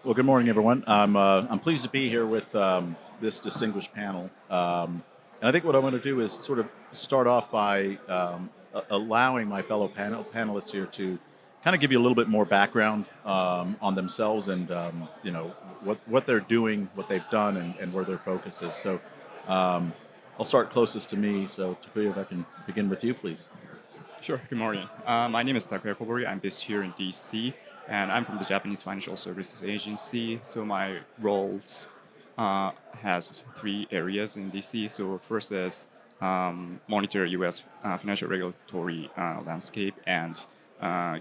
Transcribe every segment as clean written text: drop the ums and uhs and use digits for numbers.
Well, good morning, everyone. I'm pleased to be here with this distinguished panel. And I think what I want to do is sort of start off by allowing my fellow panelists here to kind of give you a little bit more background on themselves and what they're doing, what they've done, and where their focus is. So I'll start closest to me. So Takuya, if I can begin with you, please. Sure. Good morning. My name is Takuya Kobori. I'm based here in DC, and I'm from the Japanese Financial Services Agency. So my roles has three areas in DC. So first is monitor U.S. Financial regulatory landscape and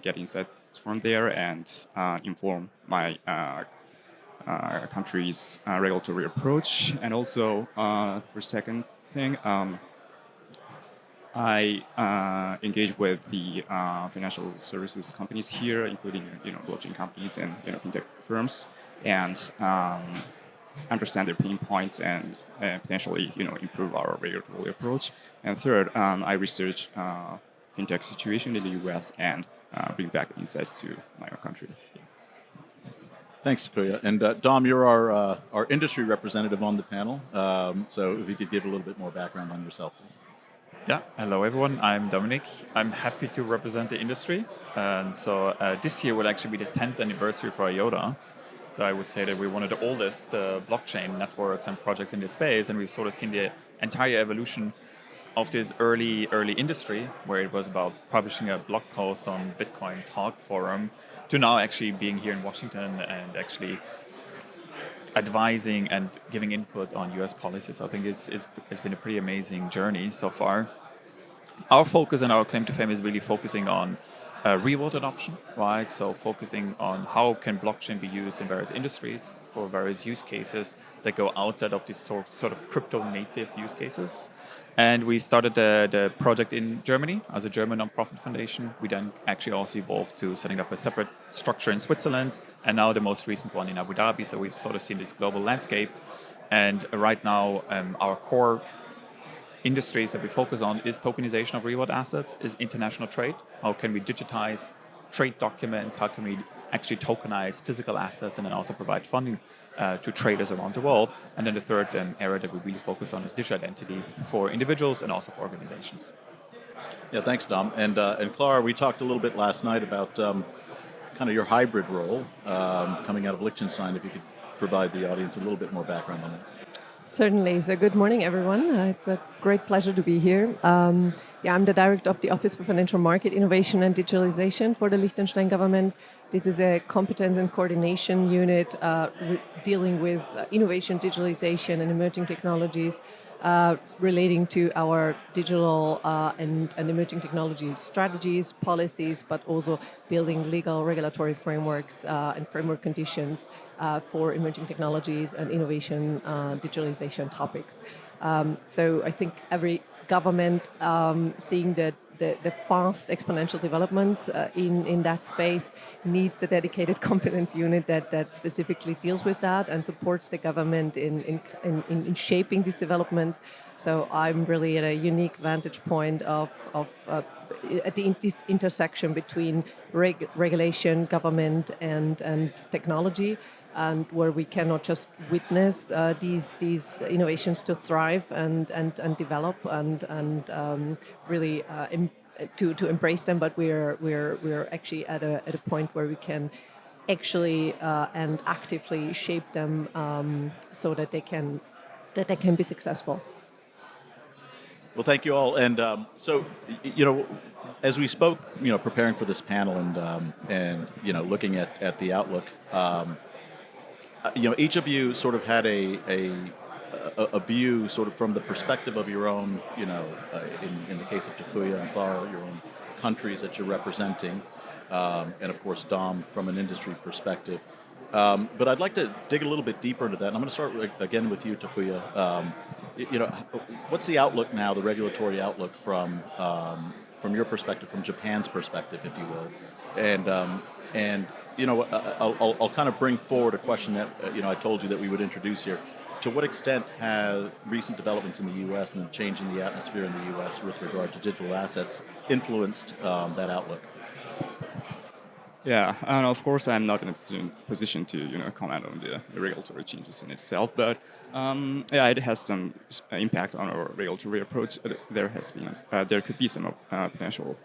get insights from there and inform my country's regulatory approach. And also, for second thing. I engage with the financial services companies here, including blockchain companies and fintech firms, and understand their pain points and potentially improve our regulatory approach. And third, I research fintech situation in the U.S. and bring back insights to my own country. Thanks, Takuya. And Dom, you're our industry representative on the panel. So if you could give a little bit more background on yourself, please. Yeah, hello everyone. I'm Dominik. I'm happy to represent the industry. And so this year will actually be the 10th anniversary for IOTA. So I would say that we're one of the oldest blockchain networks and projects in this space. And we've sort of seen the entire evolution of this early industry, where it was about publishing a blog post on Bitcoin Talk Forum, to now actually being here in Washington and actually advising and giving input on US policies. I think it's been a pretty amazing journey so far. Our focus and our claim to fame is really focusing on real-world adoption, right? So focusing on how can blockchain be used in various industries for various use cases that go outside of these sort of crypto-native use cases. And we started the project in Germany as a German nonprofit foundation. We then actually also evolved to setting up a separate structure in Switzerland, and now the most recent one in Abu Dhabi. So we've sort of seen this global landscape. And right now, our core industries that we focus on is tokenization of real-world assets, is international trade. How can we digitize trade documents? How can we actually tokenize physical assets and then also provide funding to traders around the world? And then the third area that we really focus on is digital identity for individuals and also for organizations. Yeah, thanks, Dom. And Clara, we talked a little bit last night about kind of your hybrid role coming out of Liechtenstein. If you could provide the audience a little bit more background on that. Certainly. So good morning, everyone. It's a great pleasure to be here. I'm the director of the Office for Financial Market Innovation and Digitalization for the Liechtenstein government. This is a competence and coordination unit dealing with innovation, digitalization, and emerging technologies relating to our digital and emerging technologies strategies, policies, but also building legal regulatory frameworks and framework conditions for emerging technologies and innovation digitalization topics. So I think every government seeing the fast exponential developments in that space needs a dedicated competence unit that specifically deals with that and supports the government in shaping these developments. So I'm really at a unique vantage point of this intersection between regulation, government, and technology, and where we cannot just witness these innovations to thrive and develop and really to embrace them, but we're actually at a point where we can actually and actively shape them so that they can be successful. Well, thank you all. And so, as we spoke, preparing for this panel and looking at the outlook, each of you sort of had a view sort of from the perspective of your own, in the case of Takuya and Clara, your own countries that you're representing, and of course Dom from an industry perspective. But I'd like to dig a little bit deeper into that. And I'm going to start again with you, Takuya. What's the outlook now, the regulatory outlook from your perspective, from Japan's perspective, if you will, and I'll kind of bring forward a question that I told you that we would introduce here. To what extent have recent developments in the U.S. and the change in the atmosphere in the U.S. with regard to digital assets influenced that outlook? Yeah, and of course, I'm not in a position to comment on the regulatory changes in itself, but yeah, it has some impact on our regulatory approach. There could be some potential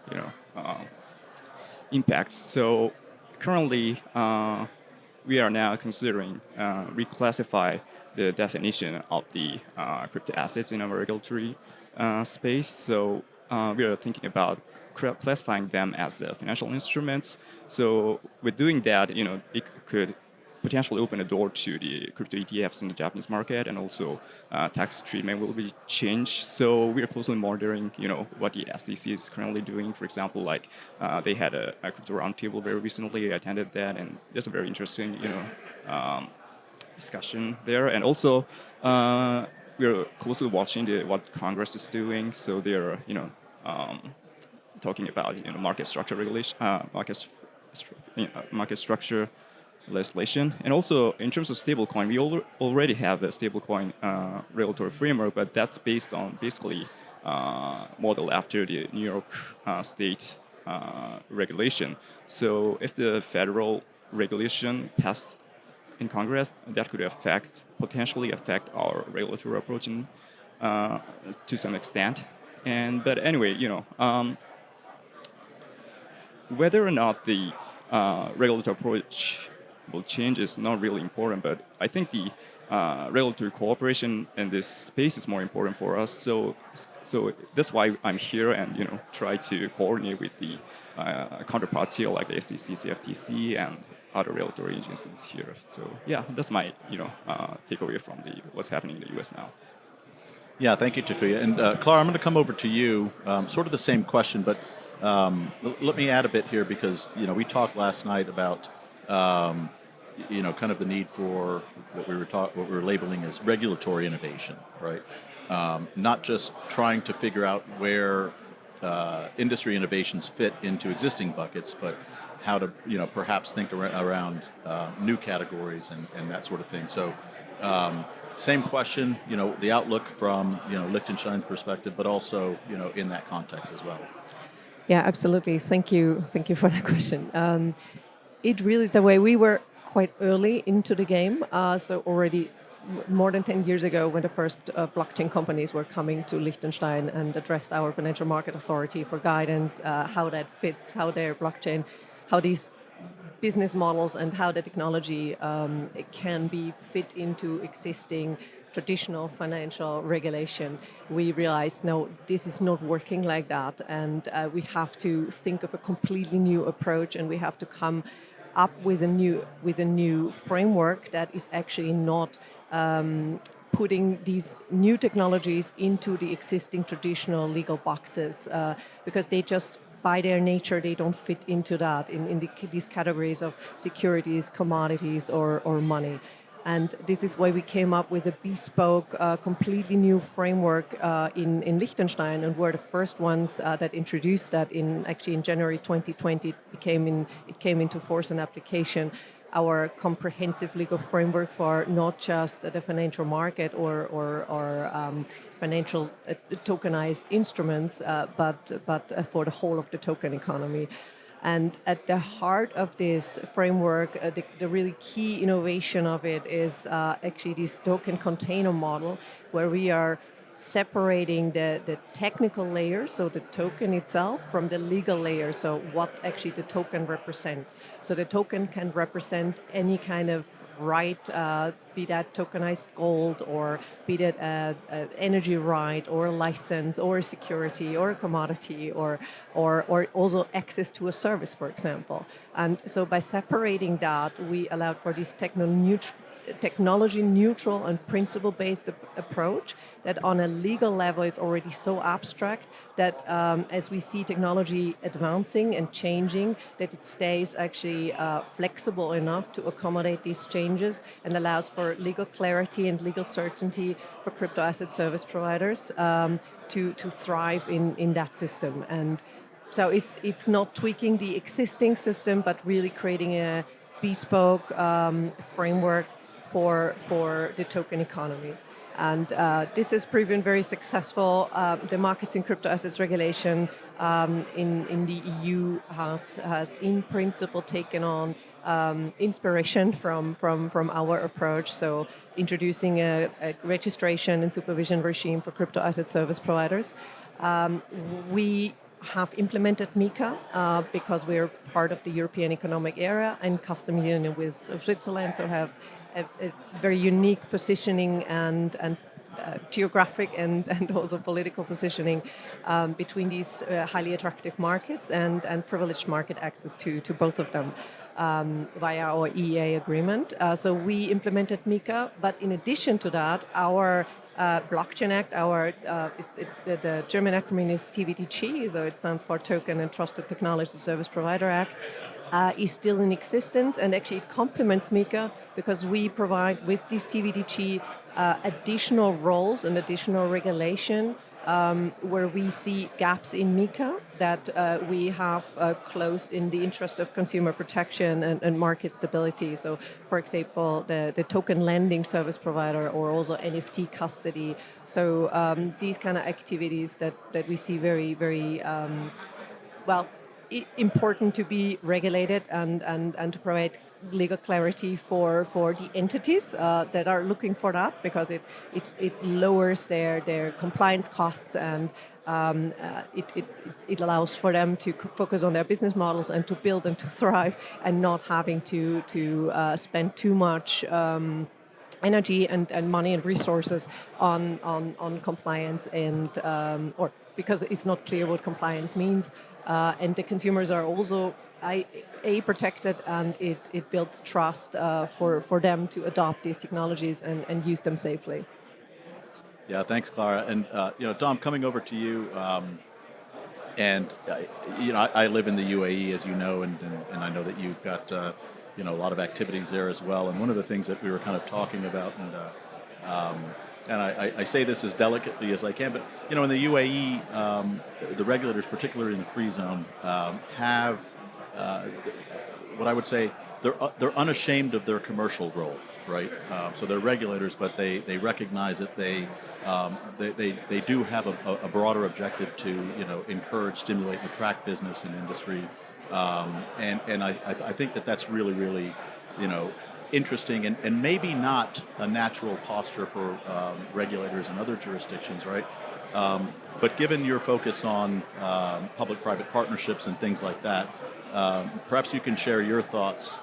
impact. So currently, we are now considering reclassify the definition of the crypto assets in our regulatory space. So we are thinking about classifying them as financial instruments. So with doing that, it could potentially open a door to the crypto ETFs in the Japanese market, and also tax treatment will be changed. So we are closely monitoring, what the SEC is currently doing. For example, like they had a crypto roundtable very recently. I attended that, and there's a very interesting, discussion there. And also, we're closely watching what Congress is doing. So they're, talking about market structure regulation, market structure legislation, and also in terms of stablecoin, we already have a stablecoin regulatory framework, but that's based on basically model after the New York State regulation. So if the federal regulation passed in Congress, that could potentially affect our regulatory approach to some extent. But anyway, whether or not the regulatory approach will change is not really important, but I think the regulatory cooperation in this space is more important for us. So that's why I'm here and try to coordinate with the counterparts here, like the SEC, CFTC, and other regulatory agencies here. So yeah, that's my takeaway from what's happening in the U.S. now. Yeah, thank you, Takuya. And Clara, I'm going to come over to you. Sort of the same question, but let me add a bit here because we talked last night about kind of the need for what we were labeling as regulatory innovation, right? Not just trying to figure out where industry innovations fit into existing buckets, but how to perhaps think around new categories and that sort of thing. So. Same question, the outlook from Liechtenstein's perspective, but also in that context as well. Yeah, absolutely. Thank you for the question. It really is the way we were quite early into the game. So already more than 10 years ago, when the first blockchain companies were coming to Liechtenstein and addressed our financial market authority for guidance, how that fits, how their blockchain, how these business models and how the technology can be fit into existing traditional financial regulation, we realized, no, this is not working like that, and we have to think of a completely new approach, and we have to come up with a new framework that is actually not putting these new technologies into the existing traditional legal boxes, because they just by their nature, they don't fit into that in these categories of securities, commodities, or money. And this is why we came up with a bespoke, completely new framework in Liechtenstein, and we're the first ones that introduced that in January 2020. It came into force and application. Our comprehensive legal framework for not just the financial market or financial tokenized instruments, but for the whole of the token economy. And at the heart of this framework, the really key innovation of it is actually this token container model, where we are separating the technical layer, so the token itself, from the legal layer, so what actually the token represents. So the token can represent any kind of right, be that tokenized gold, or be that an energy right, or a license, or a security, or a commodity, or also access to a service, for example. And so by separating that, we allowed for this technology neutral and principle-based approach that on a legal level is already so abstract that as we see technology advancing and changing, that it stays actually flexible enough to accommodate these changes and allows for legal clarity and legal certainty for crypto asset service providers to thrive in that system. And so it's not tweaking the existing system, but really creating a bespoke framework for the token economy. And this has proven very successful. The markets in crypto assets regulation in the EU has in principle taken on inspiration from our approach. So introducing a registration and supervision regime for crypto asset service providers. We have implemented MiCA because we're part of the European Economic Area and Customs Union with Switzerland, so have a very unique positioning and geographic and also political positioning between these highly attractive markets and privileged market access to both of them via our EEA agreement. So we implemented MiCA, but in addition to that, our Blockchain Act, the German acronym is TVTG, so it stands for Token and Trusted Technology Service Provider Act, is still in existence, and actually it complements MiCA because we provide with this TVTG additional roles and additional regulation where we see gaps in MiCA that we have closed in the interest of consumer protection and market stability. So, for example, the token lending service provider or also NFT custody. So these kind of activities that we see very, very important to be regulated and to provide legal clarity for the entities that are looking for that, because it lowers their compliance costs and it allows for them to focus on their business models and to build and to thrive and not having to spend too much energy and money and resources on compliance and or because it's not clear what compliance means, and the consumers are also protected, and it builds trust for them to adopt these technologies and use them safely. Yeah, thanks, Clara. And Dom, coming over to you, I live in the UAE, as you know, and I know that you've got a lot of activities there as well. And one of the things that we were kind of talking about, and I say this as delicately as I can, but in the UAE, the regulators, particularly in the free zone, have what I would say they're unashamed of their commercial role, right? So they're regulators, but they recognize that they do have a broader objective to encourage, stimulate, and attract business and industry, and I think that's really interesting and maybe not a natural posture for regulators in other jurisdictions, right? But given your focus on public-private partnerships and things like that, perhaps you can share your thoughts,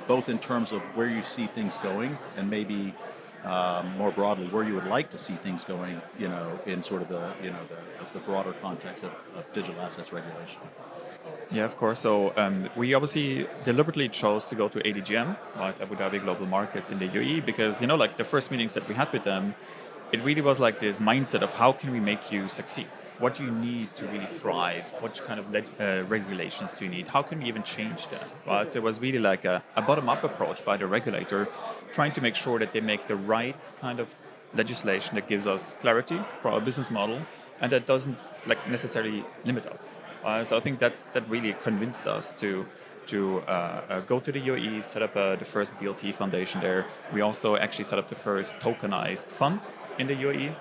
both in terms of where you see things going and maybe more broadly where you would like to see things going, in sort of the broader context of digital assets regulation. Yeah, of course. So we obviously deliberately chose to go to ADGM, right, Abu Dhabi Global Markets in the UAE, because like the first meetings that we had with them, it really was like this mindset of how can we make you succeed? What do you need to really thrive? What kind of regulations do you need? How can we even change that? Right? So it was really like a bottom-up approach by the regulator, trying to make sure that they make the right kind of legislation that gives us clarity for our business model and that doesn't necessarily limit us. So I think that really convinced us to go to the UAE, set up the first DLT foundation there. We also actually set up the first tokenized fund in the UAE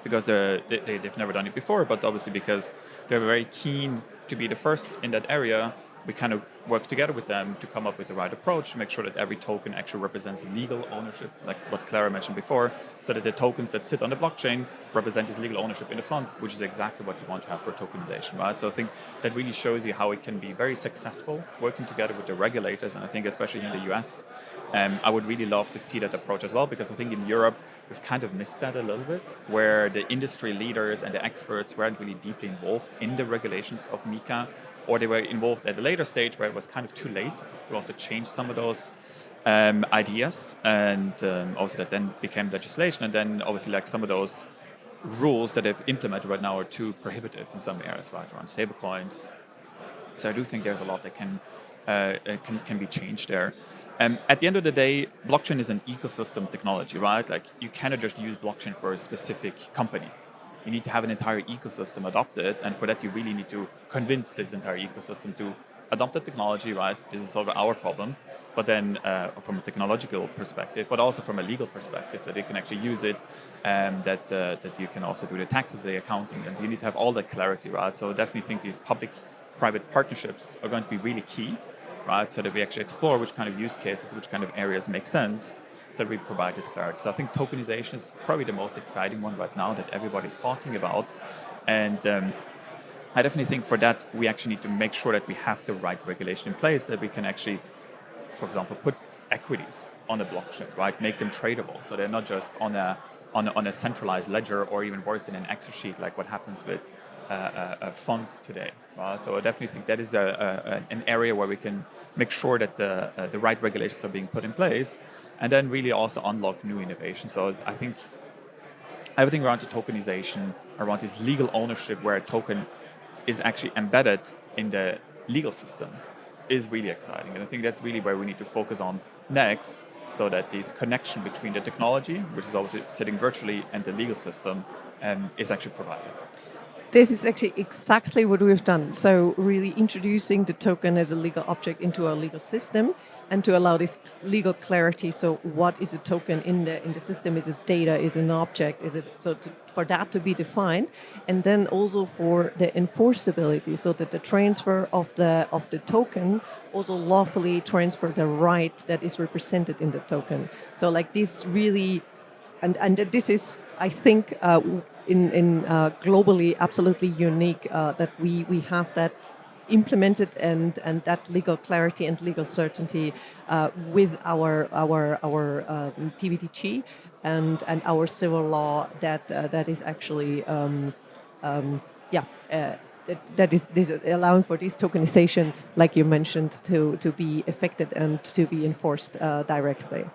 because they've never done it before, but obviously because they're very keen to be the first in that area, we kind of work together with them to come up with the right approach to make sure that every token actually represents legal ownership, like what Clara mentioned before, so that the tokens that sit on the blockchain represent this legal ownership in the fund, which is exactly what you want to have for tokenization, right? So I think that really shows you how it can be very successful working together with the regulators, and I think especially in the US, I would really love to see that approach as well, because I think in Europe, we've kind of missed that a little bit, where the industry leaders and the experts weren't really deeply involved in the regulations of MiCA, or they were involved at a later stage where it was kind of too late to also change some of those ideas, and also that then became legislation, and then obviously like some of those rules that they've implemented right now are too prohibitive in some areas, right, around stablecoins. So I do think there's a lot that can be changed there. At the end of the day, blockchain is an ecosystem technology, right? Like you cannot just use blockchain for a specific company. You need to have an entire ecosystem adopted, and for that you really need to convince this entire ecosystem to adopt the technology, right? This is sort of our problem. But then from a technological perspective, but also from a legal perspective, that you can actually use it, that you can also do the taxes, the accounting, and you need to have all that clarity, right? So I definitely think these public-private partnerships are going to be really key, right? So that we actually explore which kind of use cases, which kind of areas make sense, so that we provide this clarity. So I think tokenization is probably the most exciting one right now that everybody's talking about. And I definitely think for that, we actually need to make sure that we have the right regulation in place, that we can actually, for example, put equities on a blockchain, right? Make them tradable, so they're not just on a centralized ledger, or even worse, in an Excel sheet, like what happens with funds today. So I definitely think that is an area where we can make sure that the right regulations are being put in place, and then really also unlock new innovation. So I think everything around the tokenization, around this legal ownership, where a token is actually embedded in the legal system, is really exciting. And I think that's really where we need to focus on next, so that this connection between the technology, which is obviously sitting virtually, and the legal system is actually provided. This is actually exactly what we've done. So really introducing the token as a legal object into our legal system, and to allow this legal clarity. So what is a token in the system? Is it data? Is it an object? Is it for that to be defined, and then also for the enforceability, so that the transfer of the token also lawfully transfer the right that is represented in the token. So like this really, and this is, I think, in globally absolutely unique, that we have that implemented, and that legal clarity and legal certainty with our TBTG and our civil law, that is actually that is this allowing for this tokenization, like you mentioned, to be effected and to be enforced directly.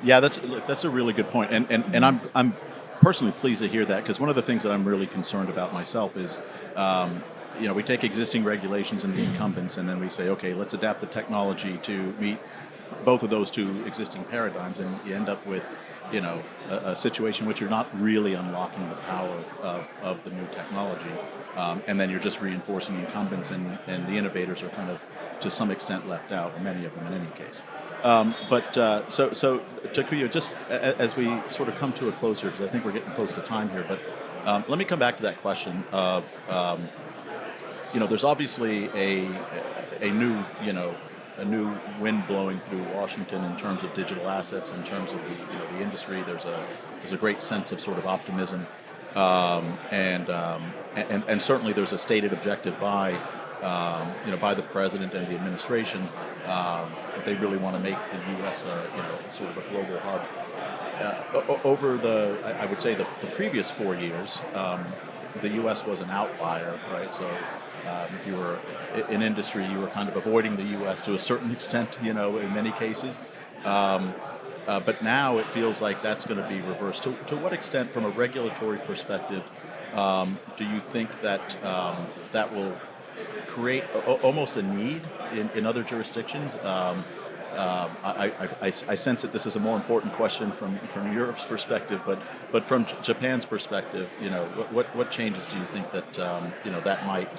Yeah, that's a really good point, and I'm personally pleased to hear that, because one of the things that I'm really concerned about myself is, we take existing regulations and the incumbents, and then we say, okay, let's adapt the technology to meet both of those two existing paradigms, and you end up with, a situation in which you're not really unlocking the power of the new technology, and then you're just reinforcing the incumbents, and the innovators are kind of, to some extent, left out, many of them in any case. So Takuya, just as we sort of come to a close here, because I think we're getting close to time here, but let me come back to that question of, there's obviously a new, a new wind blowing through Washington in terms of digital assets, in terms of the industry. There's a great sense of sort of optimism, and certainly there's a stated objective by the president and the administration, that they really want to make the U.S. sort of a global hub. Over I would say the previous 4 years, the U.S. was an outlier, right? So if you were in industry, you were kind of avoiding the U.S. to a certain extent, in many cases. But now it feels like that's going to be reversed. To what extent, from a regulatory perspective, do you think that that will create almost a need in other jurisdictions? I sense that this is a more important question from Europe's perspective, but from Japan's perspective, what changes do you think that that might,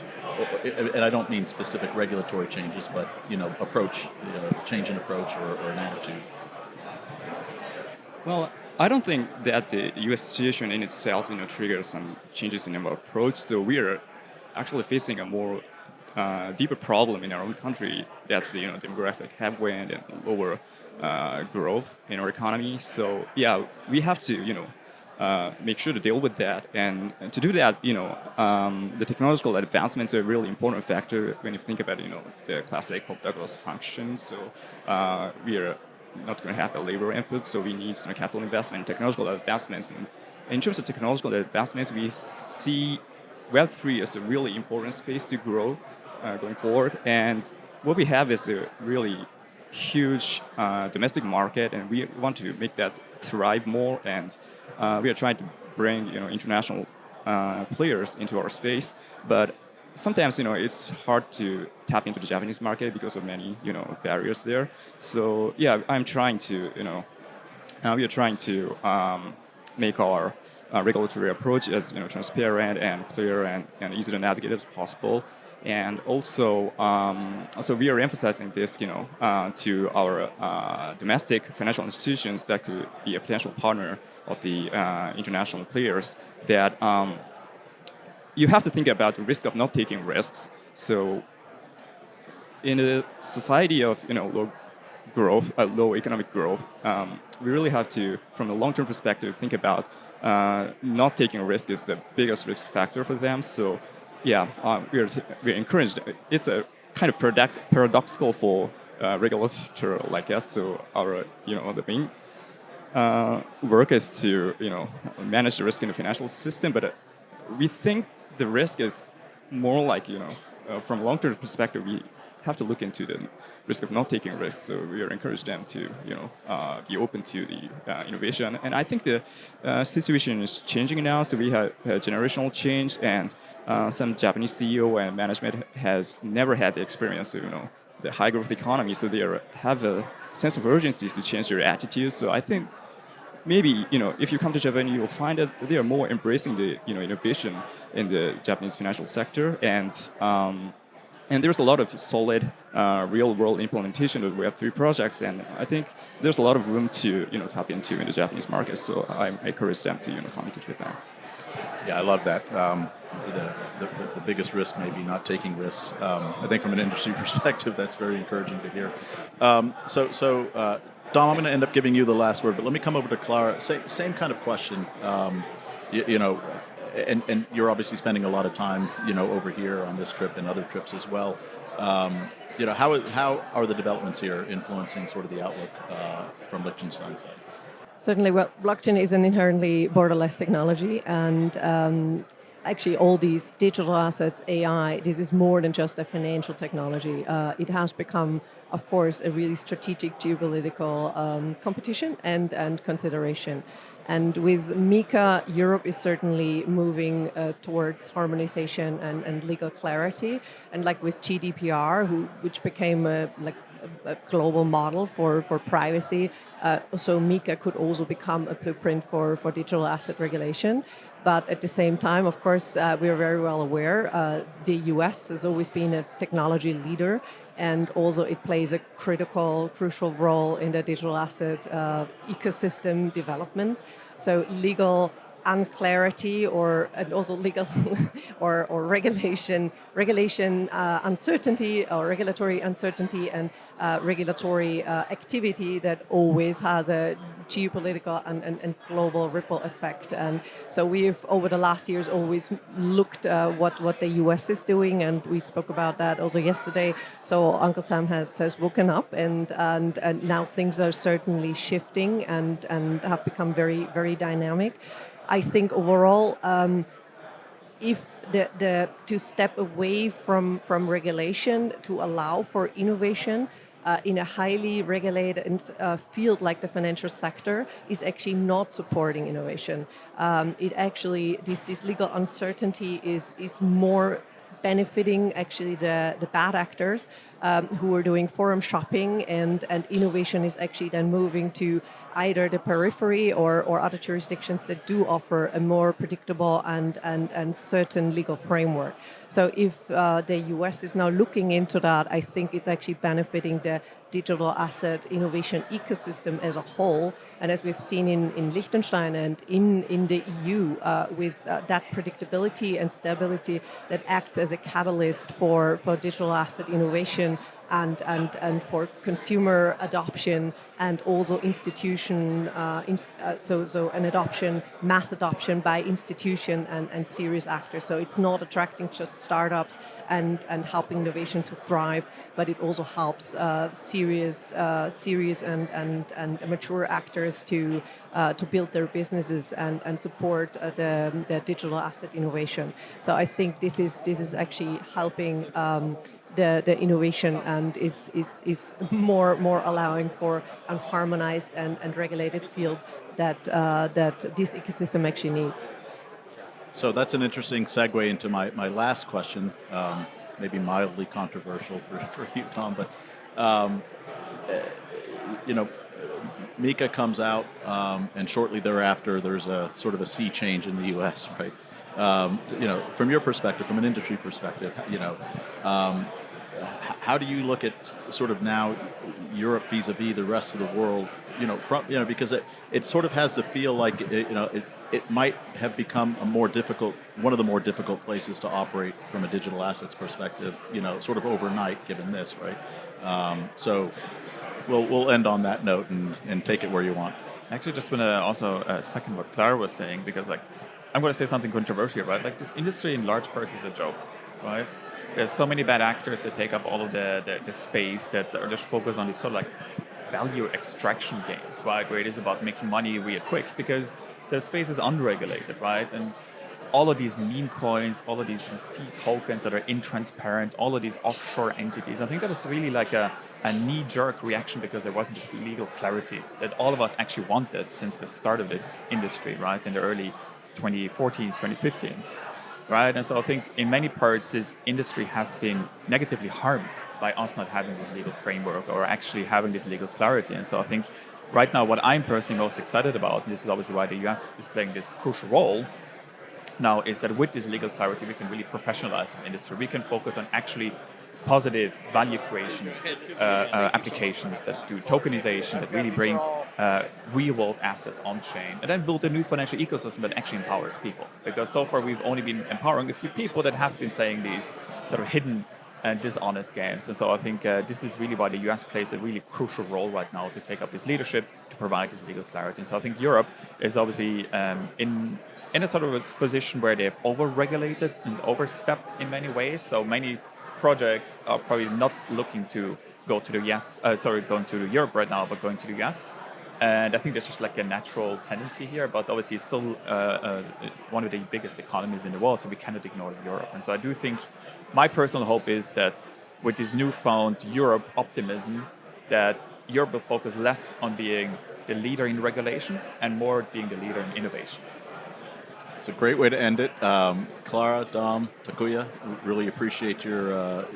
and I don't mean specific regulatory changes, but approach, change in approach or an attitude? Well, I don't think that the U.S. situation in itself, triggers some changes in our approach. So we are actually facing a more deeper problem in our own country. That's the demographic headwind and lower growth in our economy. So yeah, we have to make sure to deal with that. And to do that, the technological advancements are a really important factor when you think about the classic Douglas function. So we are not going to have a labor input, so we need some capital investment, technological advancements. And in terms of technological advancements, we see Web3 as a really important space to grow going forward. And what we have is a really huge domestic market, and we want to make that thrive more. And we are trying to bring international players into our space, but sometimes it's hard to tap into the Japanese market because of many barriers there. So yeah, I'm trying to we are trying to make our regulatory approach as transparent and clear and easy to navigate as possible. And also, so we are emphasizing this, to our domestic financial institutions that could be a potential partner of the international players. That you have to think about the risk of not taking risks. So, in a society of low growth, low economic growth, we really have to, from a long-term perspective, think about not taking a risk is the biggest risk factor for them. So, yeah, we're encouraged. It's a kind of paradoxical for regulator like us. So our the main work is to manage the risk in the financial system, but we think the risk is more like from a long-term perspective, we have to look into the risk of not taking risks. So we are encourage them to be open to the innovation. And I think the situation is changing now. So we have a generational change, and some Japanese CEO and management has never had the experience of the high growth economy. So they have a sense of urgency to change their attitudes. So I think maybe if you come to Japan, you'll find that they are more embracing the innovation in the Japanese financial sector, and there's a lot of solid real-world implementation of Web3 projects, and I think there's a lot of room to tap into in the Japanese market. So I encourage them to come to Japan. Yeah, I love that. The biggest risk may be not taking risks. I think from an industry perspective, that's very encouraging to hear. Dom, I'm going to end up giving you the last word, but let me come over to Clara. Same kind of question. And you're obviously spending a lot of time, over here on this trip and other trips as well. How are the developments here influencing sort of the outlook from Liechtenstein's side? Certainly, well, blockchain is an inherently borderless technology, and actually all these digital assets, AI, this is more than just a financial technology. It has become, of course, a really strategic geopolitical competition and consideration. And with MiCA, Europe is certainly moving towards harmonization and legal clarity. And like with GDPR, which became a global model for privacy, so MiCA could also become a blueprint for digital asset regulation. But at the same time, of course, we are very well aware the US has always been a technology leader, and also it plays a crucial role in the digital asset ecosystem development. So legal unclarity and also legal or regulation uncertainty or regulatory uncertainty and regulatory activity that always has a geopolitical and global ripple effect. And so we've over the last years always looked what the US is doing, and we spoke about that also yesterday. So Uncle Sam has woken up, and now things are certainly shifting and have become very, very dynamic. I think overall, if to step away from regulation to allow for innovation in a highly regulated field like the financial sector is actually not supporting innovation. It actually, this legal uncertainty is more benefiting actually the bad actors who are doing forum shopping, and innovation is actually then moving to either the periphery or other jurisdictions that do offer a more predictable and certain legal framework. So if the US is now looking into that, I think it's actually benefiting the digital asset innovation ecosystem as a whole. And as we've seen in Liechtenstein and in the EU, with that predictability and stability that acts as a catalyst for digital asset innovation and for consumer adoption and also institution, so an adoption, mass adoption by institution and serious actors. So it's not attracting just startups and helping innovation to thrive, but it also helps serious and mature actors to build their businesses and support the digital asset innovation. So I think this is actually helping the innovation and is more allowing for a harmonized and regulated field that this ecosystem actually needs. So that's an interesting segue into my last question, maybe mildly controversial for you, Tom, but MiCA comes out, and shortly thereafter there's a sort of a sea change in the U.S., right? from your perspective, from an industry perspective, how do you look at sort of now Europe vis-a-vis the rest of the world? Because it sort of has to feel like it might have become one of the more difficult places to operate from a digital assets perspective. Sort of overnight, given this, right? So we'll end on that note and take it where you want. I actually just want to also second what Clara was saying, because I'm going to say something controversial, right? Like, this industry in large parts is a joke, right? There's so many bad actors that take up all of the space, that are just focused on these sort of like value extraction games, right? Where it is about making money real quick, because the space is unregulated, right? And all of these meme coins, all of these VC tokens that are intransparent, all of these offshore entities, I think that was really like a knee-jerk reaction, because there wasn't this legal clarity that all of us actually wanted since the start of this industry, right? In the early 2014s, 2015s. Right, and so I think in many parts this industry has been negatively harmed by us not having this legal framework or actually having this legal clarity. And so I think right now what I'm personally most excited about, and this is obviously why the US is playing this crucial role now, is that with this legal clarity we can really professionalize this industry. We can focus on actually positive value creation applications that do tokenization, that really bring real world assets on chain, and then build a new financial ecosystem that actually empowers people. Because so far we've only been empowering a few people that have been playing these sort of hidden and dishonest games. And so I think this is really why the US plays a really crucial role right now to take up this leadership, to provide this legal clarity. And so I think Europe is obviously in a sort of a position where they've over-regulated and overstepped in many ways. So many projects are probably not looking to go to the going to Europe right now, but going to the US. And I think there's just like a natural tendency here, but obviously it's still one of the biggest economies in the world, so we cannot ignore Europe. And so I do think my personal hope is that with this newfound Europe optimism, that Europe will focus less on being the leader in regulations and more being the leader in innovation. It's a great way to end it. Clara, Dom, Takuya, really appreciate your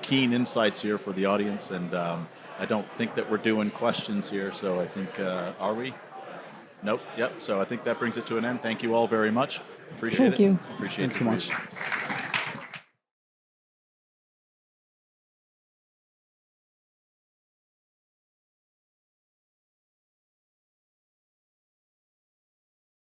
keen insights here for the audience. And I don't think that we're doing questions here, so I think, are we? Nope. Yep. So I think that brings it to an end. Thank you all very much. Appreciate it. Thank you. Appreciate it. Thanks so much.